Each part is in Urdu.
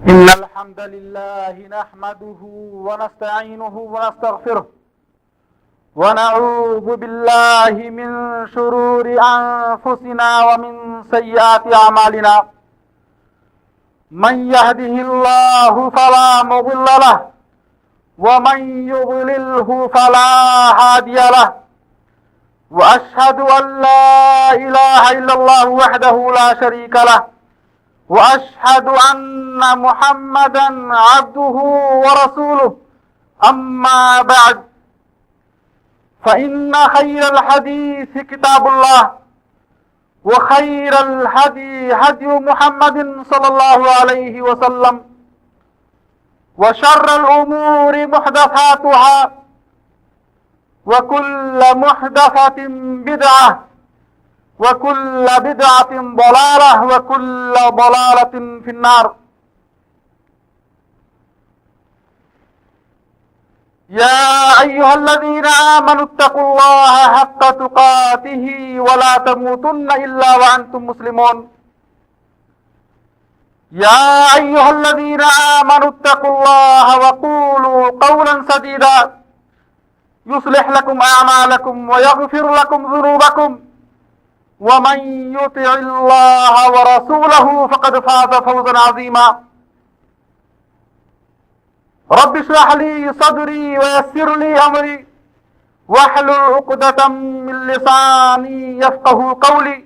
إن الحمد لله نحمده ونستعينه ونستغفره ونعوذ بالله من شرور أنفسنا ومن سيئات أعمالنا من يهده الله فلا مضل له ومن يضلله فلا هادي له وأشهد أن لا إله إلا الله وحده لا شريك له وأشهد أن محمدا عبده ورسوله أما بعد فإن خير الحديث كتاب الله وخير الهدي هدي محمد صلى الله عليه وسلم وشر الأمور محدثاتها وكل محدثة بدعة وكل بدعة ضلالة وكل ضلالة في النار. يا أيها الذين آمنوا اتقوا الله حق تقاته ولا تموتن إلا وأنتم مسلمون. يا أيها الذين آمنوا اتقوا الله وقولوا قولا سديدا يصلح لكم أعمالكم ويغفر لكم ذنوبكم ومن يطع الله ورسوله فقد فاز فوزا عظيما. رب اشرح لي صدري ويسر لي أمري واحلل عقدة من لساني يفقهوا قولي.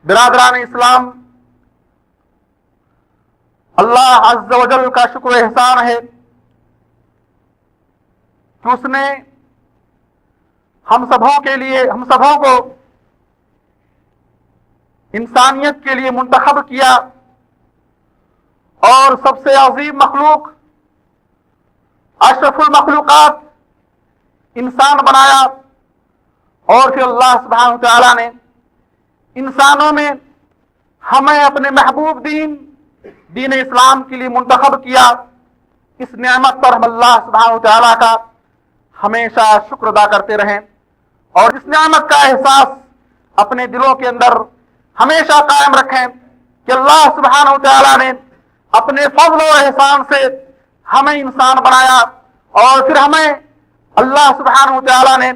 برادران اسلام، اللہ عز و جل کا شکر و احسان ہے کہ اس نے ہم سبوں کو انسانیت کے لیے منتخب کیا اور سب سے عظیم مخلوق اشرف المخلوقات انسان بنایا. اور پھر اللہ سبحانہ وتعالی نے انسانوں میں ہمیں اپنے محبوب دین اسلام کے لیے منتخب کیا. اس نعمت پر ہم اللہ سبحانہ وتعالی کا ہمیشہ شکر ادا کرتے رہیں اور اس نعمت کا احساس اپنے دلوں کے اندر ہمیشہ قائم رکھیں کہ اللہ سبحانہ وتعالی نے اپنے فضل و احسان سے ہمیں انسان بنایا اور پھر ہمیں اللہ سبحانہ وتعالی نے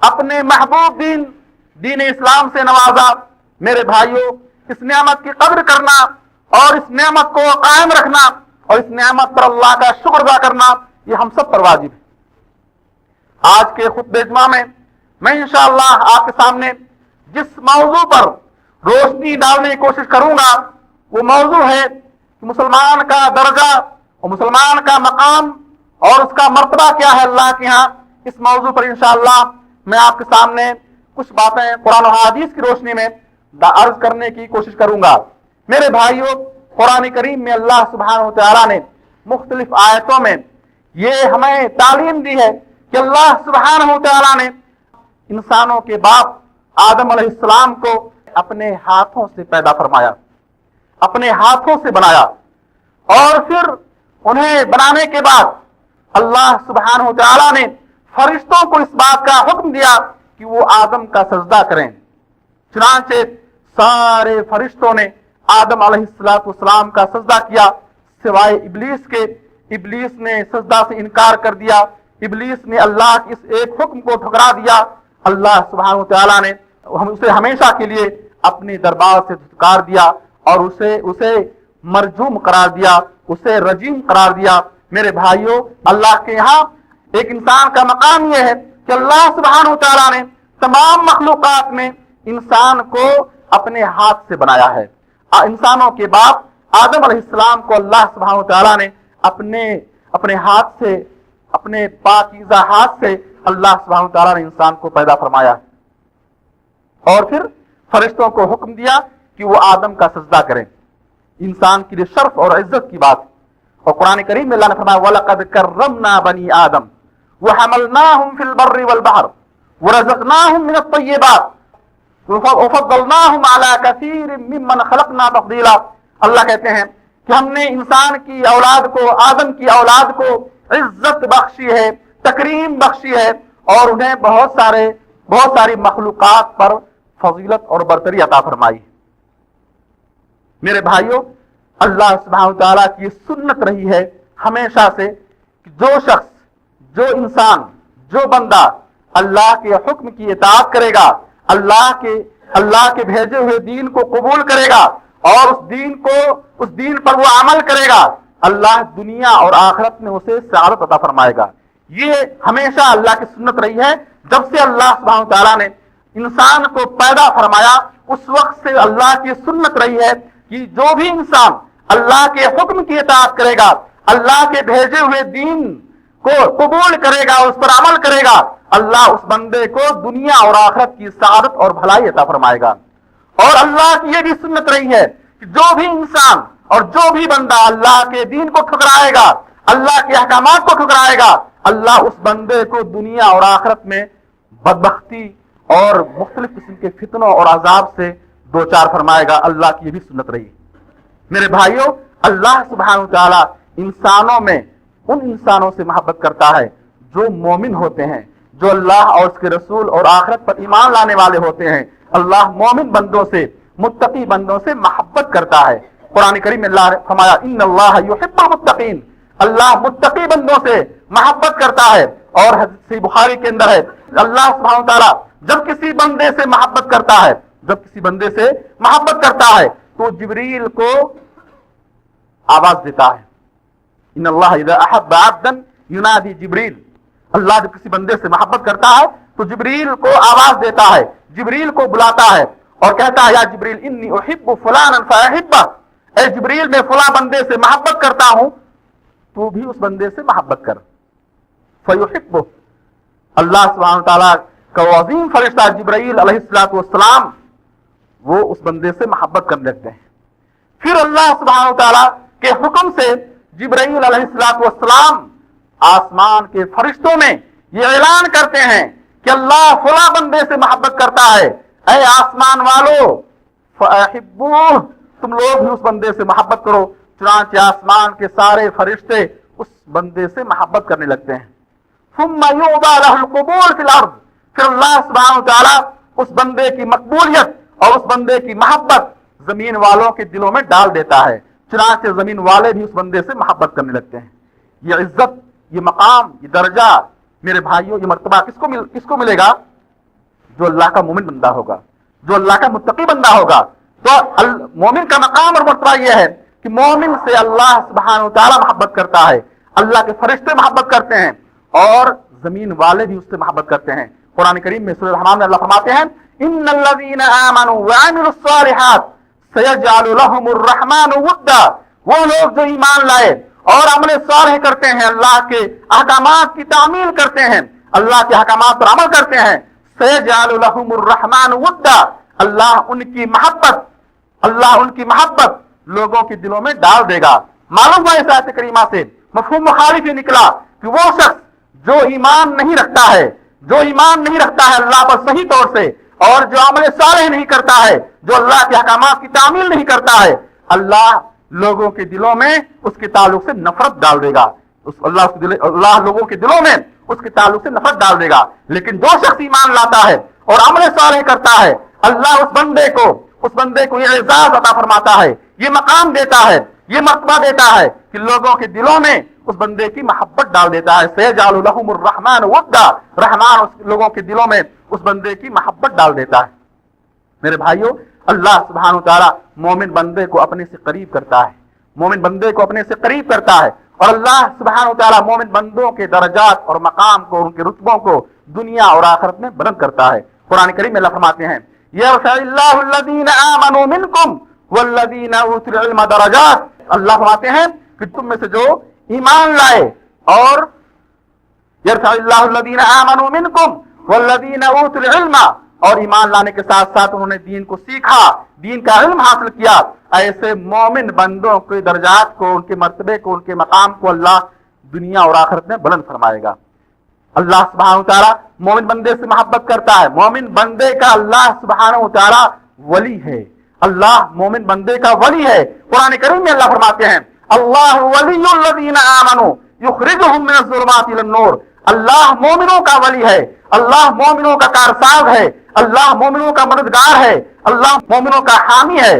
اپنے محبوب دین اسلام سے نوازا. میرے بھائیوں، اس نعمت کی قدر کرنا اور اس نعمت کو قائم رکھنا اور اس نعمت پر اللہ کا شکر ادا کرنا یہ ہم سب پر واجب ہے. آج کے خطبہ جمعہ میں انشاءاللہ آپ کے سامنے جس موضوع پر روشنی ڈالنے کی کوشش کروں گا وہ موضوع ہے کہ مسلمان کا درجہ اور مسلمان کا مقام اور اس کا مرتبہ کیا ہے اللہ کے ہاں. اس موضوع پر انشاءاللہ میں آپ کے سامنے کچھ باتیں قرآن و حدیث کی روشنی میں عرض کرنے کی کوشش کروں گا. میرے بھائیوں، قرآن کریم میں اللہ سبحانہ وتعالی نے مختلف آیتوں میں یہ ہمیں تعلیم دی ہے کہ اللہ سبحانہ وتعالی نے انسانوں کے باپ آدم علیہ السلام کو اپنے ہاتھوں سے پیدا فرمایا، اپنے ہاتھوں سے بنایا اور پھر انہیں بنانے کے بعد اللہ سبحانہ وتعالی نے فرشتوں کو اس بات کا حکم دیا کہ وہ آدم کا سجدہ کریں. چنانچہ سارے فرشتوں نے آدم علیہ السلام کا سجدہ کیا سوائے ابلیس کے. ابلیس نے سجدہ سے انکار کر دیا. ابلیس نے اللہ کے اس ایک حکم کو ٹھکرا دیا. اللہ سبحانہ وتعالی نے اسے ہمیشہ کے لیے اپنے دربار سے دھتکار دیا اور اسے مرجوم قرار دیا، اسے رجیم قرار دیا. میرے بھائیوں، اللہ کے یہاں ایک انسان کا مقام یہ ہے کہ اللہ سبحانہ وتعالی نے تمام مخلوقات میں انسان کو اپنے ہاتھ سے بنایا ہے. انسانوں کے باپ آدم علیہ السلام کو اللہ سبحانہ وتعالی نے اپنے ہاتھ سے، اپنے پاکیزہ ہاتھ سے اللہ سبحانہ وتعالی نے انسان کو پیدا فرمایا اور پھر فرشتوں کو حکم دیا کہ وہ آدم کا سجدہ کریں. انسان کے لیے شرف اور عزت کی بات. اور قرآن کریم میں اللہ نے فرمایا وَلَقَدْ كَرَّمْنَا بَنِي آدَمَ وَحَمَلْنَاهُمْ فِي الْبَرِّ وَالْبَحْرِ وَرَزَقْنَاهُمْ مِنَ الطَّيِّبَاتِ وَفَضَّلْنَاهُمْ عَلَى كَثِيرٍ مِّمَّنْ خَلَقْنَا تَفْضِيلًا. اللہ کہتے ہیں کہ ہم نے انسان کی اولاد کو، آدم کی اولاد کو عزت بخشی ہے، تکریم بخشی ہے اور انہیں بہت ساری مخلوقات پر فضیلت اور برتری عطا فرمائی. میرے بھائیوں، اللہ سبحانہ وتعالیٰ کی سنت رہی ہے ہمیشہ سے کہ جو شخص، جو انسان، جو بندہ اللہ کے حکم کی اطاعت کرے گا، اللہ کے بھیجے ہوئے دین کو قبول کرے گا اور اس دین پر وہ عمل کرے گا، اللہ دنیا اور آخرت میں اسے سعادت عطا فرمائے گا۔ یہ ہمیشہ اللہ کی سنت رہی ہے۔ جب سے اللہ سبحانہ وتعالیٰ نے انسان کو پیدا فرمایا اس وقت سے اللہ کی سنت رہی ہے کہ جو بھی انسان اللہ کے حکم کی اطاعت کرے گا، اللہ کے بھیجے ہوئے دین کو قبول کرے گا، اس پر عمل کرے گا، اللہ اس بندے کو دنیا اور آخرت کی سعادت اور بھلائی عطا فرمائے گا۔ اور اللہ کی یہ بھی سنت رہی ہے کہ جو بھی انسان اور جو بھی بندہ اللہ کے دین کو ٹھکرائے گا، اللہ کے احکامات کو ٹھکرائے گا، اللہ اس بندے کو دنیا اور آخرت میں بدبختی اور مختلف قسم کے فتنوں اور عذاب سے دوچار فرمائے گا۔ اللہ کی یہ بھی سنت رہی۔ میرے بھائیوں، اللہ سبحانہ وتعالیٰ انسانوں میں ان انسانوں سے محبت کرتا ہے جو مومن ہوتے ہیں، جو اللہ اور اس کے رسول اور آخرت پر ایمان لانے والے ہوتے ہیں۔ اللہ مومن بندوں سے، متقی بندوں سے محبت کرتا ہے۔ قرآن کریم میں اللہ نے فرمایا ان اللہ یحب المتقین، اللہ متقی بندوں سے محبت کرتا ہے۔ اور حدیث بخاری کے اندر ہے اللہ سبحانہ وتعالیٰ جب کسی بندے سے محبت کرتا ہے تو جبریل کو آواز دیتا ہے۔ ان اللہ اذا احب عبدا ینادی جبریل، اللہ جب کسی بندے سے محبت کرتا ہے تو جبریل کو آواز دیتا ہے، جبریل کو بلاتا ہے اور کہتا ہے یا جبریل انی احب فلانا فاحبہ، اے جبریل میں فلاں بندے سے محبت کرتا ہوں، تو بھی اس بندے سے محبت کر۔ فیحبہ، اللہ سبحانہ وتعالیٰ کا عظیم فرشتہ جبرائیل علیہ السلام وہ اس بندے سے محبت کرنے لگتے ہیں۔ پھر اللہ سبحانہ وتعالیٰ کے حکم سے جبرائیل علیہ السلام آسمان کے فرشتوں میں یہ اعلان کرتے ہیں کہ اللہ فلاں بندے سے محبت کرتا ہے، اے آسمان والو فاحبوہ، تم لوگ بھی اس بندے سے محبت کرو۔ چنانچہ آسمان کے سارے فرشتے اس بندے سے محبت کرنے لگتے ہیں۔ ثم یعطی لہ القبول فی الارض، پھر اللہ سبحانہ وتعالیٰ اس بندے کی مقبولیت اور اس بندے کی محبت زمین والوں کے دلوں میں ڈال دیتا ہے، چنانچہ زمین والے بھی اس بندے سے محبت کرنے لگتے ہیں۔ یہ عزت، یہ مقام، یہ درجہ میرے بھائیوں، یہ مرتبہ کس کو ملے گا؟ جو اللہ کا مومن بندہ ہوگا، جو اللہ کا متقی بندہ ہوگا۔ تو مومن کا مقام اور مرتبہ یہ ہے کہ مومن سے اللہ سبحانہ وتعالیٰ محبت کرتا ہے، اللہ کے فرشتے محبت کرتے ہیں اور زمین والے بھی اس سے محبت کرتے ہیں۔ قرآن کریم میں سورہ الرحمن میں اللہ فرماتے ہیں ان الذین آمنوا وعملوا الصالحات سیجعل لهم الرحمن ودا، وہ لوگ جو ایمان لائے اور عمل صالح کرتے ہیں، اللہ کے احکامات کی تعمیل کرتے ہیں، اللہ کے احکامات پر عمل کرتے ہیں، سیجعل لهم الرحمن ودا، اللہ ان کی محبت لوگوں کے دلوں میں ڈال دے گا۔ معلوم ہوا اس آیت کریمہ سے مفہوم مخالف یہ نکلا کہ وہ شخص جو ایمان نہیں رکھتا ہے اللہ پر صحیح طور سے، اور جو عمل صالح نہیں کرتا ہے، جو اللہ کے احکامات کی تعمیل نہیں کرتا ہے، اللہ لوگوں کے دلوں میں اس کے تعلق سے نفرت ڈال دے گا۔ اللہ لوگوں کے دلوں میں اس کے تعلق سے نفرت ڈال دے گا۔ لیکن جو شخص ایمان لاتا ہے اور عمل صالح کرتا ہے، اللہ اس بندے کو یہ اعزاز عطا فرماتا ہے، یہ مقام دیتا ہے، یہ مرتبہ دیتا ہے کہ لوگوں کے دلوں میں اس بندے کی محبت ڈال دیتا ہے۔ سیجعل لهم الرحمن ودا، رحمان لوگوں کے دلوں میں اس بندے کی محبت ڈال دیتا ہے۔ میرے بھائیوں، اللہ سبحانہ وتعالیٰ مومن بندے کو اپنے سے قریب کرتا ہے، اور اللہ سبحانہ وتعالیٰ مومن بندوں کے درجات اور مقام کو، ان کے رتبوں کو دنیا اور آخرت میں بلند کرتا ہے۔ قرآن کریم میں اللہ فرماتے ہیں یرفع اللہ الذین آمنوا منکم والذین اوتوا العلم درجات، اللہ فرماتے ہیں کہ تم میں سے جو ایمان لائے، اور یرفع اللہ الذین آمنوا منکم والذین اوتوا العلم، اور ایمان لانے کے ساتھ ساتھ انہوں نے دین کو سیکھا، دین کا علم حاصل کیا، ایسے مومن بندوں کے درجات کو، ان کے مرتبے کو، ان کے مقام کو اللہ دنیا اور آخرت میں بلند فرمائے گا۔ اللہ سبحانہ وتعالیٰ مومن بندے سے محبت کرتا ہے، مومن بندے کا اللہ سبحانہ وتعالیٰ ولی ہے، اللہ مومن بندے کا ولی ہے۔ قرآن کریم میں اللہ فرماتے ہیں اللہ ولی الذین آمنوا یخرجہم من الظلمات الی النور، اللہ مومنوں کا ولی ہے، اللہ مومنوں کا کارساز ہے، اللہ مومنوں کا مددگار ہے، اللہ مومنوں کا حامی ہے۔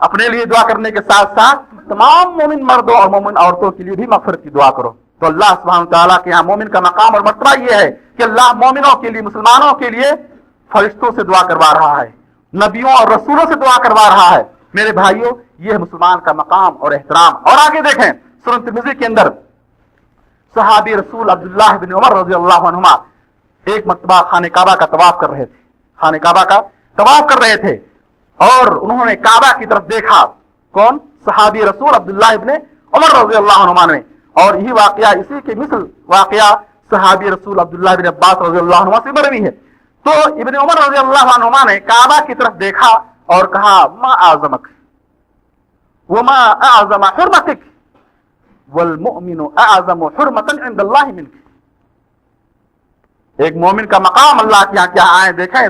اپنے لیے دعا کرنے کے ساتھ ساتھ تمام مومن مردوں اور مومن عورتوں کے لیے بھی مغفرت کی دعا کرو. تو اللہ سبحانہ تعالیٰ کے یہاں مومن کا مقام اور مرتبہ یہ ہے کہ اللہ مومنوں کے لیے، مسلمانوں کے لیے فرشتوں سے دعا کروا رہا ہے، نبیوں اور رسولوں سے دعا کروا رہا ہے. میرے بھائیوں، یہ ہے مسلمان کا مقام اور احترام. اور آگے دیکھیں سنن ترمذی کے اندر صحابی رسول عبداللہ بن عمر رضی اللہ عنہما ایک مرتبہ خانہ کعبہ کا طواف کر رہے تھے، خانہ کعبہ کا طواف کر رہے تھے اور انہوں نے کعبہ کی طرف دیکھا. کون؟ صحابی رسول عبداللہ ابن عمر رضی اللہ عنہما نے. اور یہی واقعہ، اسی کے مثل واقعہ صحابی رسول عبداللہ بن عباس رضی اللہ عنہما سے مروی ہے. تو ابن عمر رضی اللہ عنہما نے کعبہ کی طرف دیکھا اور کہا ما اعظمک وما اعظم حرمتک والمؤمن اعظم حرمتا عند اللہ منک. ایک مومن کا مقام اللہ کے یہاں کیا آئے دیکھیں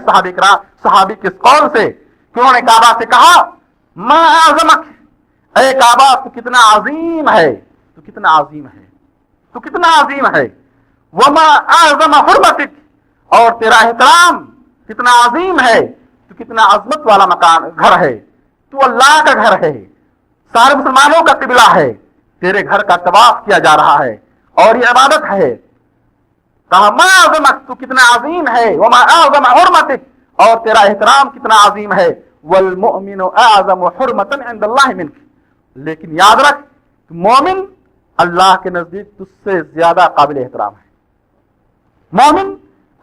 صحابی کس قول سے کہ انہوں نے کعبہ سے کہا ما اعظمک، اے کعبہ تو کتنا عظیم ہے، تو کتنا عظیم ہے، تو کتنا عظیم ہے. وما اعظم حرمتک، اور تیرا احترام کتنا عظیم ہے، تو کتنا عظمت والا مکان گھر ہے، تو اللہ کا گھر ہے، سارے مسلمانوں کا قبلہ ہے، تیرے گھر کا طواف کیا جا رہا ہے اور یہ عبادت ہے. کہا ما اعظمک، تو کتنا عظیم ہے، وما اعظم حرمتک، اور تیرا احترام کتنا عظیم ہے، والمؤمن اعظم حرمتا عند اللہ منک. لیکن یاد رکھ مومن اللہ کے نزدیک تجھ سے زیادہ قابل احترام ہے. مومن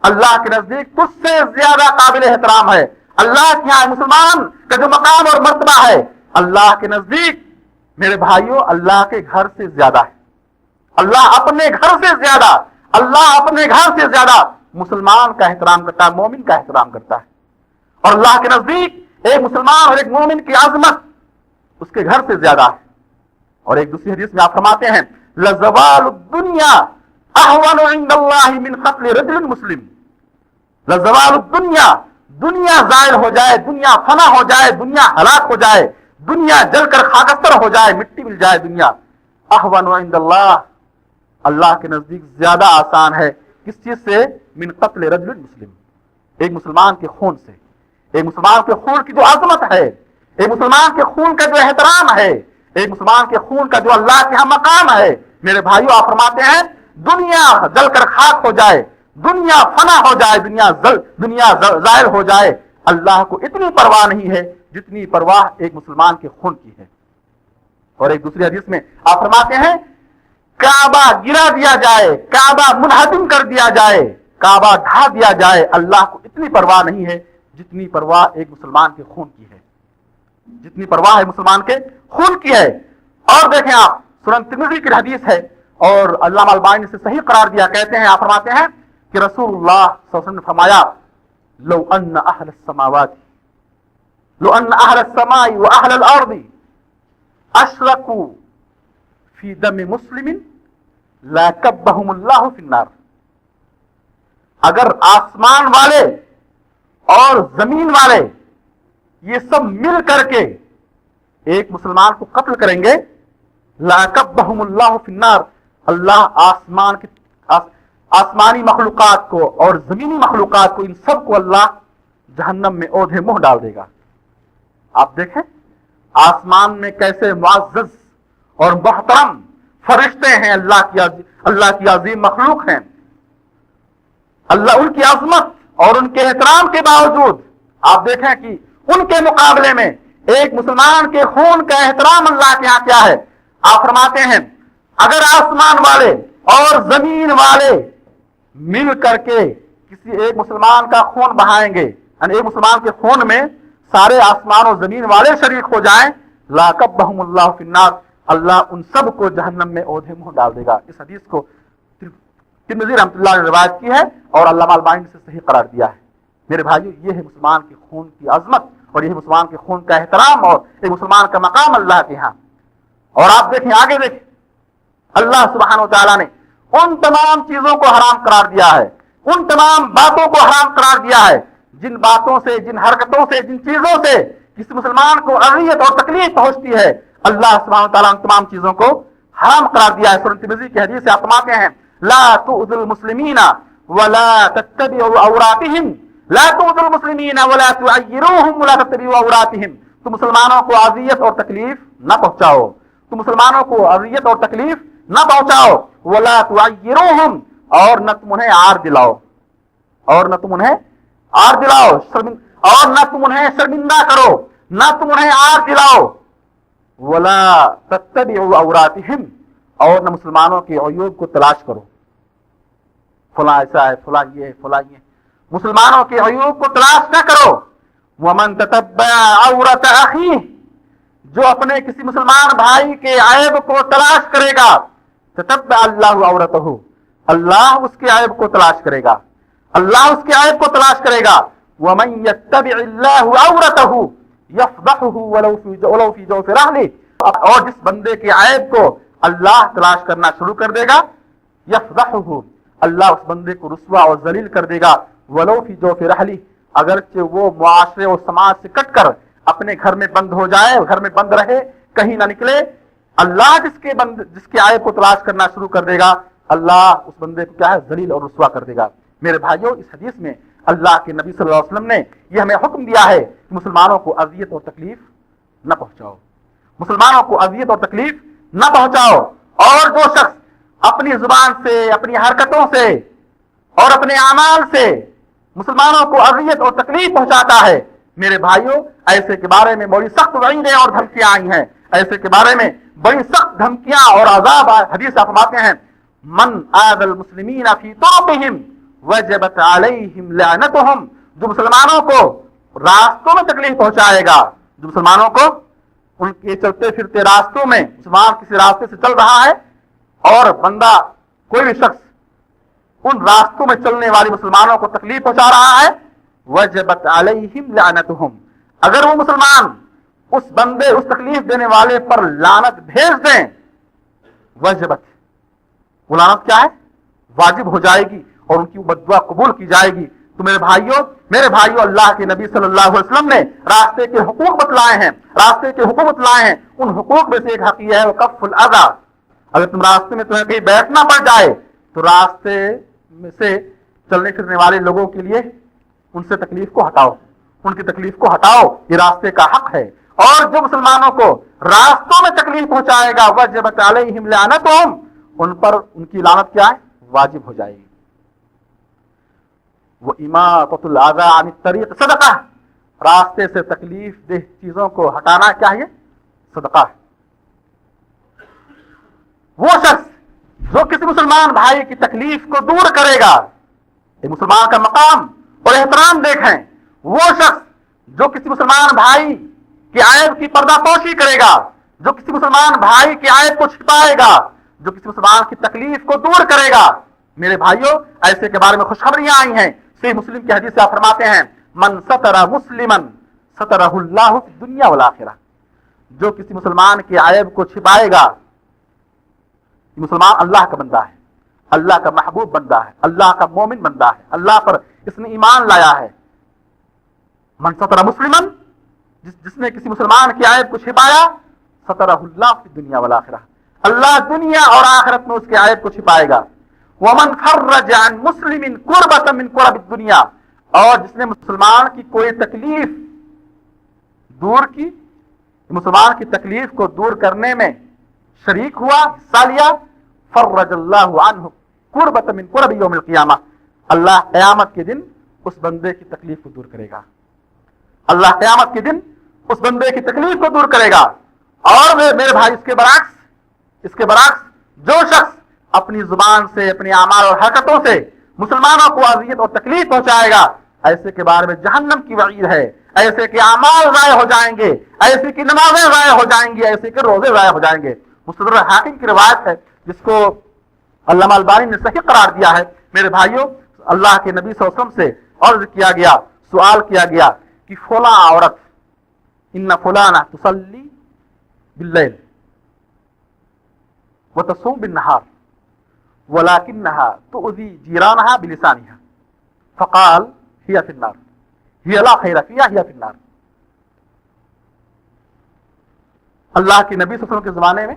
اللہ کے نزدیک تجھ سے زیادہ قابل احترام ہے. اللہ کے یہاں مسلمان کا جو مقام اور مرتبہ ہے اللہ کے نزدیک میرے بھائیوں اللہ کے گھر سے زیادہ ہے. اللہ اپنے گھر سے زیادہ، اللہ اپنے گھر سے زیادہ مسلمان کا احترام کرتا ہے، مومن کا احترام کرتا ہے. اور اللہ کے نزدیک ایک مسلمان اور ایک مومن کی عظمت اس کے گھر سے زیادہ ہے. اور ایک دوسری حدیث میں آپ فرماتے ہیں لزوال الدنیا احون عند اللہ من قتل رجل مسلم. لزوال الدنیا، دنیا زائل ہو جائے، دنیا فنا ہو جائے، دنیا ہلاک ہو جائے، دنیا جل کر خاکستر ہو جائے، مٹی مل جائے دنیا، احون عند اللہ، اللہ کے نزدیک زیادہ آسان ہے کس چیز سے؟ من قتل رجل مسلم، ایک مسلمان کے خون سے. ایک مسلمان کے خون کی جو عظمت ہے، ایک مسلمان کے خون کا جو احترام ہے، ایک مسلمان کے خون کا جو اللہ کے ہاں مقام ہے، میرے بھائیوں آپ فرماتے ہیں دنیا جل کر خاک ہو جائے، دنیا فنا ہو جائے، دنیا زائل ہو جائے، اللہ کو اتنی پرواہ نہیں ہے جتنی پرواہ ایک مسلمان کے خون کی ہے. اور ایک دوسری حدیث میں آپ فرماتے ہیں کعبہ گرا دیا جائے، کعبہ منہدم کر دیا جائے، کعبہ ڈھا دیا جائے، اللہ کو اتنی پرواہ نہیں ہے جتنی پرواہ ایک مسلمان کے خون کی ہے، جتنی پرواہ ہے مسلمان کے خون کی ہے. اور دیکھیں آپ سنن ترمذی کی حدیث ہے اور علامہ البانی نے اسے صحیح قرار دیا. کہتے ہیں، آپ فرماتے ہیں کہ رسول اللہ صلی اللہ علیہ وسلم نے فرمایا لو ان اہل السماوات، لو ان اہل السماء واہل الارض اشرکوا فی دم مسلم لاکبہم اللہ فی النار. اگر آسمان والے اور زمین والے یہ سب مل کر کے ایک مسلمان کو قتل کریں گے لاکبہم اللہ فی النار، اللہ آسمانی مخلوقات کو اور زمینی مخلوقات کو، ان سب کو اللہ جہنم میں اوندھے منہ ڈال دے گا. آپ دیکھیں آسمان میں کیسے معزز اور محترم فرشتے ہیں، اللہ کی عظیم مخلوق ہیں. اللہ ان کی عظمت اور ان کے احترام کے باوجود آپ دیکھیں کہ ان کے مقابلے میں ایک مسلمان کے خون کا احترام اللہ کے یہاں کیا ہے. آپ فرماتے ہیں اگر آسمان والے اور زمین والے مل کر کے کسی ایک مسلمان کا خون بہائیں گے، یعنی ایک مسلمان کے خون میں سارے آسمان اور زمین والے شریک ہو جائیں، لاکبہم اللہ فی النار، اللہ ان سب کو جہنم میں اوندھے منہ ڈال دے گا. اس حدیث کو ترمذی رحمۃ اللہ نے روایت کی ہے اور علامہ البانی نے اسے صحیح قرار دیا ہے. میرے بھائیو یہ ہے مسلمان کے خون کی عظمت اور یہ ہے مسلمان کے خون کا احترام اور ایک مسلمان کا مقام اللہ کے ہاں. اور آپ دیکھیں آگے دیکھیں اللہ سبحانہ و تعالیٰ نے ان تمام چیزوں کو حرام قرار دیا ہے، ان تمام باتوں کو حرام قرار دیا ہے جن باتوں سے، جن حرکتوں سے، جن چیزوں سے کسی مسلمان کو اذیت اور تکلیف پہنچتی ہے، اللہ سبحانہ و تعالیٰ ان تمام چیزوں کو حرام قرار دیا ہے. سنن ترمذی کی حدیث سے آپ فرماتے ہیں لا تؤذوا المسلمین ولا تتبعوا عوراتهم، لا تؤذوا المسلمین ولا تعیروهم ولا تتبعوا عوراتهم، تم مسلمانوں کو اذیت اور تکلیف نہ پہنچاؤ، تم مسلمانوں کو اذیت اور تکلیف نہ پہنچاؤ، ولا تعیروہم، اور نہ تم انہیں عار دلاؤ، اور نہ تم انہیں عار دلاؤ، اور نہ تم انہیں شرمندہ کرو، نہ تم انہیں عار دلاؤ، ولا تتبعوا عوراتہم، اور نہ مسلمانوں کے عیوب کو تلاش کرو، فلاں ایسا ہے، فلاں یہ ہے، فلاں یہ ہے، مسلمانوں کے عیوب کو تلاش نہ کرو۔ ومن تتبع عورت اخیہ، جو اپنے کسی مسلمان بھائی کے عیب کو تلاش کرے گا، تتبع اللہ عورتہ، اللہ اس کے عیب کو تلاش کرے گا، اللہ اس کے عیب کو تلاش کرے گا۔ ومن یتبع اللہ عورتہ یفضحہ ولو فی جوف رحلہ، اور جس بندے کے عیب کو اللہ تلاش کرنا شروع کر دے گا، یفضحہ، اللہ اس بندے کو رسوا اور ذلیل کر دے گا، ولو فی جوف رحلہ، اگرچہ وہ معاشرے اور سماج سے کٹ کر اپنے گھر میں بند ہو جائے، گھر میں بند رہے، کہیں نہ نکلے، اللہ جس کے عیب کو تلاش کرنا شروع کر دے گا، اللہ اس بندے کو کیا ہے، ذلیل اور رسوا کر دے گا۔ میرے بھائیوں، اس حدیث میں اللہ کے نبی صلی اللہ علیہ وسلم نے یہ ہمیں حکم دیا ہے کہ مسلمانوں کو اذیت اور تکلیف نہ پہنچاؤ، مسلمانوں کو اذیت اور تکلیف نہ پہنچاؤ، اور جو شخص اپنی زبان سے، اپنی حرکتوں سے اور اپنے اعمال سے مسلمانوں کو اذیت اور تکلیف پہنچاتا ہے، میرے بھائیوں، ایسے کے بارے میں بڑی سخت وعیدیں اور دھمکیاں آئی ہیں، ایسے کے بارے میں بڑی سخت دھمکیاں اور عذاب حدیث فرماتے ہیں، من آذى المسلمین فی طرقہم وجبت علیہم لعنتہم، جو مسلمانوں کو راستوں میں تکلیف پہنچائے گا، جو مسلمانوں کو ان کے چلتے پھرتے راستوں میں، مسلمان کسی راستے سے چل رہا ہے اور بندہ کوئی بھی شخص ان راستوں میں چلنے والے مسلمانوں کو تکلیف پہنچا رہا ہے، وجبت علیہم لعنتہم، اگر وہ مسلمان اس بندے، اس تکلیف دینے والے پر لعنت بھیج دیں، وجبت، وہ لعنت کیا ہے، واجب ہو جائے گی اور ان کی بد دعا قبول کی جائے گی۔ تو میرے بھائیوں، اللہ کے نبی صلی اللہ علیہ وسلم نے راستے کے حقوق بتلائے ہیں، راستے کے حقوق بتلائے ہیں، ان حقوق میں سے ایک حق یہ ہے وہ کف الاذى، اگر تم راستے میں تمہیں کہیں بیٹھنا پڑ جائے تو راستے میں سے چلنے پھرنے والے لوگوں کے لیے ان سے تکلیف کو ہٹاؤ، ان کی تکلیف کو ہٹاؤ، یہ راستے کا حق ہے۔ اور جو مسلمانوں کو راستوں میں تکلیف پہنچائے گا، وجبت علیہم لعنتہم، ان پر ان کی لعنت کیا ہے، واجب ہو جائے گی۔ وَإِمَاطَةُ الْأَذَى عَنِ الطَّرِيقِ صدقہ، راستے سے تکلیف دہ چیزوں کو ہٹانا کیا ہے، صدقہ ہے۔ وہ شخص جو کسی مسلمان بھائی کی تکلیف کو دور کرے گا، ایک مسلمان کا مقام اور احترام دیکھیں، وہ شخص جو کسی مسلمان بھائی کے عیب کی پردہ پوشی کرے گا، جو کسی مسلمان بھائی کے عیب کو چھپائے گا، جو کسی مسلمان کی تکلیف کو دور کرے گا، میرے بھائیوں، ایسے کے بارے میں خوشخبریاں آئی ہیں۔ صحیح مسلم کی حدیث سے آپ فرماتے ہیں، من ستر مسلما سترہ اللہ فی الدنیا والآخرہ، جو کسی مسلمان کے عیب کو چھپائے گا، یہ مسلمان اللہ کا بندہ ہے، اللہ کا محبوب بندہ ہے، اللہ کا مومن بندہ ہے، اللہ پر اس نے ایمان لایا ہے۔ من ستر مسلما، جس نے کسی مسلمان کے عیب کو چھپایا، سترہ اللہ فی الدنیا والآخرہ، اللہ دنیا اور آخرت میں اس کے عیب کو چھپائے گا۔ ومن فرج عن مسلم کربۃ من کرب الدنیا، اور جس نے مسلمان کی کوئی تکلیف دور کی، مسلمان کی تکلیف کو دور کرنے میں شریک ہوا، حصہ لیا، فرج اللہ عنہ کربۃ من کرب یوم القیامہ، اللہ قیامت کے دن اس بندے کی تکلیف کو دور کرے گا، اللہ قیامت کے دن اس بندے کی تکلیف کو دور کرے گا۔ اور میرے بھائی، اس کے برعکس جو شخص اپنی زبان سے، اپنی اعمال اور حرکتوں سے مسلمانوں کو اذیت اور تکلیف پہنچائے گا، ایسے کے بارے میں جہنم کی وعید ہے، ایسے کے اعمال ضائع ہو جائیں گے، ایسے کی نمازیں ضائع ہو جائیں گی، ایسے کے روزے ضائع ہو جائیں گے۔ مستدرک حاکم کی روایت ہے جس کو علامہ البانی نے صحیح قرار دیا ہے۔ میرے بھائیوں، اللہ کے نبی صلی اللہ علیہ وسلم سے عرض کیا گیا، سوال کیا گیا کہ فلاں عورت، ان فلانہ تصلی باللیل وتصوم بالنہار ولكنها تؤذي جيرانها بلسانها، فقال هي في النار، هي لا خير فيها، هي في النار۔ اللہ کے نبی صلی اللہ علیہ وسلم کے زمانے میں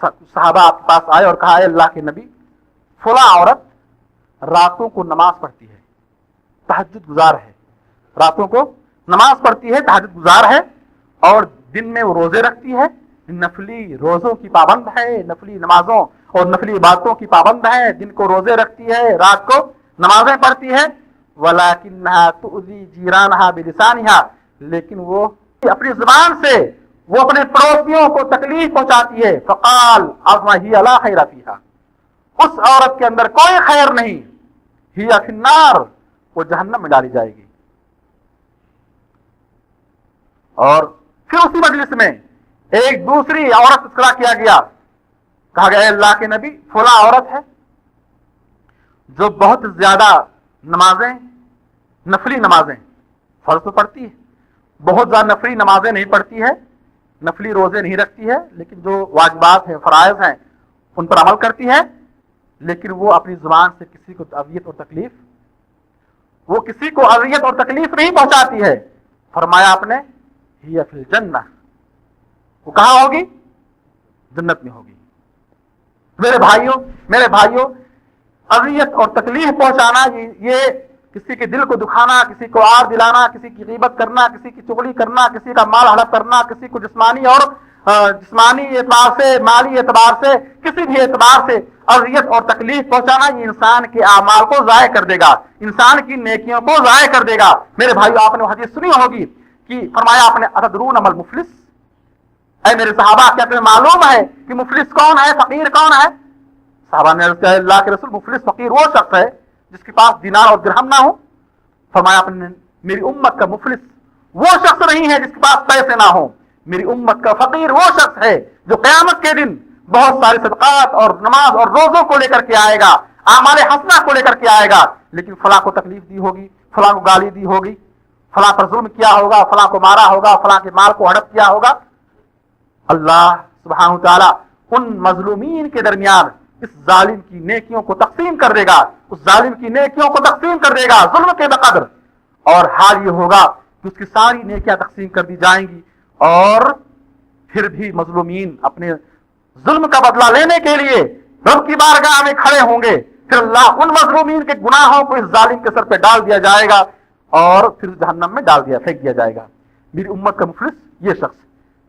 صحابہ آپ کے پاس آئے اور کہا، اے اللہ کے نبی، فلاں عورت راتوں کو نماز پڑھتی ہے، تہجد گزار ہے، راتوں کو نماز پڑھتی ہے، تہجد گزار ہے، اور دن میں وہ روزے رکھتی ہے، نفلی روزوں کی پابند ہے، نفلی نمازوں اور نفلی عبادتوں کی پابند ہے، دن کو روزے رکھتی ہے، رات کو نمازیں پڑھتی ہے، وَلَكِنَّهَا تُؤْذِي جِيرَانَهَا بِلِسَانِهَا، لیکن وہ اپنی زبان سے وہ اپنے پڑوسیوں کو تکلیف پہنچاتی ہے. فقال اَمَّا هِيَ لَا خَيْرَ فِيهَا، اس عورت کے اندر کوئی خیر نہیں، هِيَ فِي النَّارِ، وہ جہنم میں ڈالی جائے گی. اور پھر اسی مجلس میں ایک دوسری عورت تذکرہ کیا گیا، کہا گیا اے اللہ کے نبی فلاں عورت ہے جو بہت زیادہ نمازیں، نفلی نمازیں فرض تو پڑھتی ہے، بہت زیادہ نفلی نمازیں نہیں پڑھتی ہے، نفلی روزے نہیں رکھتی ہے، لیکن جو واجبات ہیں، فرائض ہیں، ان پر عمل کرتی ہے، لیکن وہ اپنی زبان سے کسی کو اذیت اور تکلیف، وہ کسی کو اذیت اور تکلیف نہیں پہنچاتی ہے. فرمایا آپ نے ہی فی الجنہ، وہ کہاں ہوگی؟ جنت میں ہوگی. میرے بھائیوں اذیت اور تکلیف پہنچانا، یہ کسی کے دل کو دکھانا، کسی کو آر دلانا، کسی کی غیبت کرنا، کسی کی چغلی کرنا، کسی کا مال ہڑپ کرنا، کسی کو جسمانی اعتبار سے، مالی اعتبار سے، کسی بھی اعتبار سے اذیت اور تکلیف پہنچانا، یہ انسان کے اعمال کو ضائع کر دے گا، انسان کی نیکیوں کو ضائع کر دے گا. میرے بھائیو آپ نے حدیث سنی ہوگی کہ فرمایا آپ نے اتدرون ما المفلس، اے میرے صحابہ کیا تمہیں معلوم ہے کہ مفلس کون ہے، فقیر کون ہے؟ صحابہ نے عرض کیا اللہ کے رسول مفلس فقیر وہ شخص ہے جس کے پاس دینار اور درہم نہ ہو. فرمایا آپ نے میری امت کا مفلس وہ شخص نہیں ہے جس کے پاس پیسے نہ ہو، میری امت کا فقیر وہ شخص ہے جو قیامت کے دن بہت سارے صدقات اور نماز اور روزوں کو لے کر کے آئے گا، اعمال حسنہ کو لے کر کے آئے گا، لیکن فلاں کو تکلیف دی ہوگی، فلاں کو گالی دی ہوگی، فلاں پر ظلم کیا ہوگا، فلاں کو مارا ہوگا، فلاں کے مال کو ہڑپ کیا ہوگا. اللہ سبحانہ تعالیٰ ان مظلومین کے درمیان اس ظالم کی نیکیوں کو تقسیم کر دے گا، اس ظالم کی نیکیوں کو تقسیم کر دے گا ظلم کے بقدر، اور حال یہ ہوگا کہ اس کی ساری نیکیاں تقسیم کر دی جائیں گی، اور پھر بھی مظلومین اپنے ظلم کا بدلہ لینے کے لیے رب کی بارگاہ میں کھڑے ہوں گے. پھر اللہ ان مظلومین کے گناہوں کو اس ظالم کے سر پہ ڈال دیا جائے گا اور پھر جہنم میں پھینک دیا جائے گا. میری امت کا مفلس یہ شخص.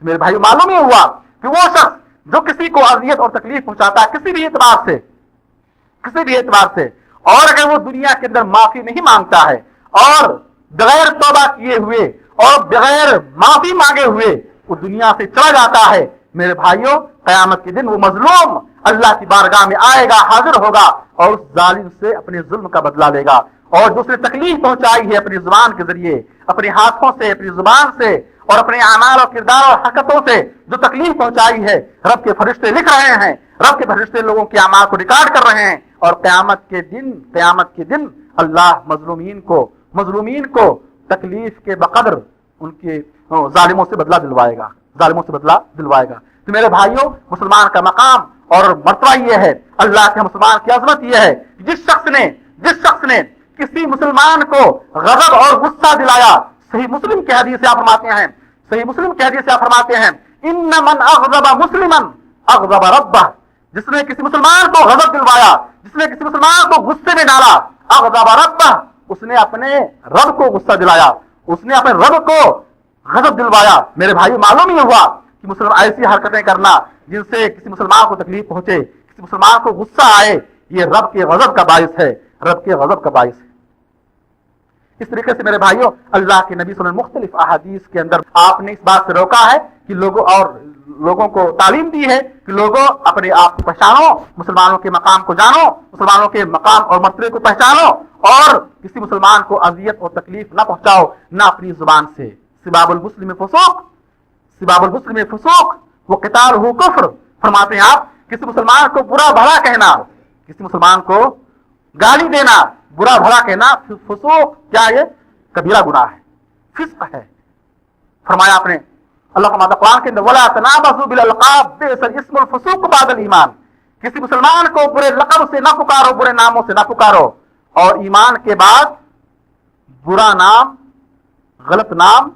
میرے بھائی معلوم ہی ہوا کہ وہ شخص جو کسی کو اذیت اور تکلیف پہنچاتا ہے کسی بھی اعتبار سے، اور اگر وہ دنیا کے اندر معافی نہیں مانگتا ہے اور بغیر توبہ کیے ہوئے اور بغیر معافی مانگے ہوئے وہ دنیا سے چلا جاتا ہے، میرے بھائیوں قیامت کے دن وہ مظلوم اللہ کی بارگاہ میں آئے گا، حاضر ہوگا اور اس ظالم سے اپنے ظلم کا بدلہ لے گا. اور جو اس نے تکلیف پہنچائی ہے اپنی زبان کے ذریعے، اپنے ہاتھوں سے، اپنی زبان سے اور اپنے اعمال اور کردار اور حرکتوں سے جو تکلیف پہنچائی ہے، رب کے فرشتے لکھ رہے ہیں، رب کے فرشتے لوگوں کے اعمال کو ریکارڈ کر رہے ہیں. اور قیامت کے دن اللہ مظلومین کو تکلیف کے بقدر ان کے ظالموں سے بدلہ دلوائے گا. تو میرے بھائیوں مسلمان کا مقام اور مرتبہ یہ ہے، اللہ کے مسلمان کی عظمت یہ ہے، جس شخص نے کسی مسلمان کو غضب اور غصہ دلایا، صحیح مسلم کی حدیث سے آپ فرماتے ہیں ان من اغضب مسلما اغضب ربہ، جس نے کسی مسلمان کو غضب دلوایا، جس نے کسی مسلمان کو غصے میں ڈالا، اغضب ربہ، اس نے اپنے رب کو غصہ دلایا، اس نے اپنے رب کو غضب دلوایا. میرے بھائی معلوم ہی ہوا کہ مسلمان ایسی حرکتیں کرنا جن سے کسی مسلمان کو تکلیف پہنچے، کسی مسلمان کو غصہ آئے، یہ رب کے غضب کا باعث ہے. اس طریقے سے میرے بھائیوں اللہ کے نبی صلی اللہ علیہ وسلم مختلف احادیث کے اندر آپ نے اس بات سے روکا ہے کہ لوگوں کو تعلیم دی ہے کہ لوگوں اپنے آپ کو پہچانو، مسلمانوں کے مقام کو جانو، مسلمانوں کے مقام اور مرتبے کو پہچانو، اور کسی مسلمان کو اذیت اور تکلیف نہ پہنچاؤ، نہ اپنی زبان سے. سباب المسلم فسوق وقتالہ کفر، فرماتے ہیں آپ کسی مسلمان کو برا بھلا کہنا، کسی مسلمان کو گالی دینا، برا بھلا کہنا فسوق، کیا یہ کبیرہ گناہ ہے، فسق ہے. فرمایا آپ نے اللہ تعالیٰ قرآن کے اندر ولا تنابزوا بالالقاب بئس الاسم الفسوق بعد الایمان، کسی مسلمان کو برے لقب سے نہ پکارو، برے ناموں سے نہ پکارو، اور ایمان کے بعد برا نام، غلط نام،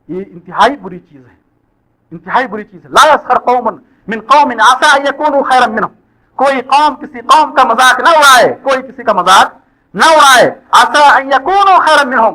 یہ انتہائی بری چیز ہے. لا يسخر قوم من قوم عسى ان يكونوا خيرا منهم، کوئی قوم کسی قوم کا مذاق نہ اڑائے، عسى ان يكونوا خيرا منهم،